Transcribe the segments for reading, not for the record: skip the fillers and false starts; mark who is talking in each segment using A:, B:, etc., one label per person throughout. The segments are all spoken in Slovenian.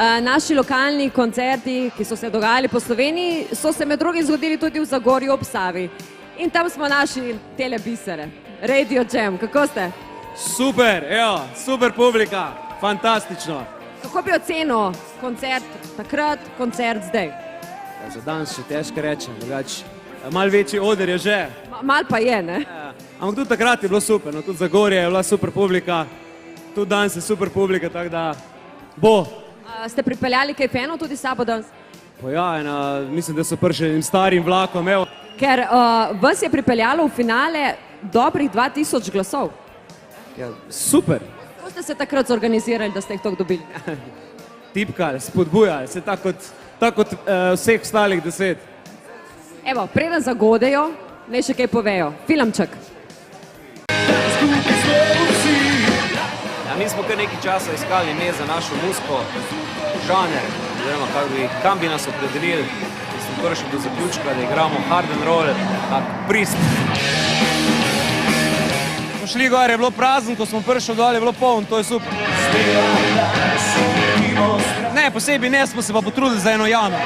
A: Naši lokalni koncerti, ki so se dogajali po Sloveniji, so se med drugim zgodili tudi v Zagorju ob Savi. In tam smo našli tele bisere. Radio Jam, kako ste?
B: Super, evo, super publika, fantastično.
A: Kako bi ocenil koncert takrat, koncert zdaj?
B: Za danes še težko rečem, drugače. Malo večji oder je že.
A: Mal pa je, ne?
B: Ampak tudi takrat je bilo super, no, tudi Zagorje je bila super publika, tudi danes je super publika, tako da bo.
A: Ste pripeljali kaj fenov tudi sabo danes?
B: Ja, mislim, da so prišli enim starim vlakom, evo.
A: Ker vas je pripeljalo v finale dobrih 2000 glasov.
B: Ja, super.
A: Kako ste se takrat zorganizirali, da ste jih toliko dobili?
B: Tipkali, spodbujali, se tako kot vseh ostalih 10.
A: Evo, preden zagodejo, naj še kaj povejo. Filmček.
C: Ja, mi smo kar nekaj časa iskali ime za našo muziko, žaner, oziroma kam bi nas opredelili. In smo prišli do zaključka, da igramo hard and roll, tak prist.
B: Smo šli gor, je bilo prazen, ko smo prišli dol, je bilo poln, to je super. Ne, posebej ne, smo se pa potrudili za eno jano.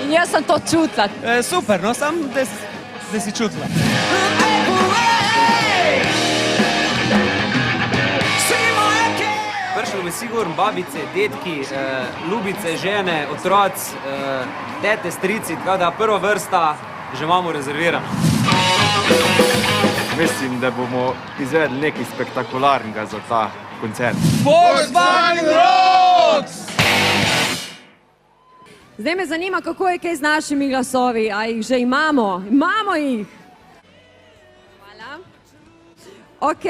A: In jaz sem to čutila.
B: Super, no, samo da si čutila.
C: Prišli bi sigurno babice, detki, ljubice, žene, otroci, tete, strici, tako da prva vrsta že imamo rezervirano.
D: Mislim, da bomo izvedli nekaj spektakularnega za ta koncert.
B: Volkswagen Rocks!
A: Zdaj me zanima, kako je kaj z našimi glasovi. A jih že imamo? Imamo jih! Hvala. Ok.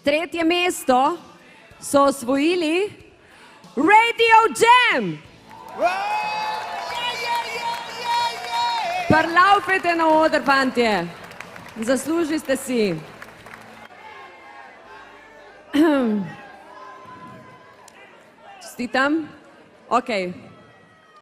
A: Tretje mesto so osvojili Radio Jam! Prlaufajte na oder, fantje. Zaslužili ste si. Čestitam. Ok.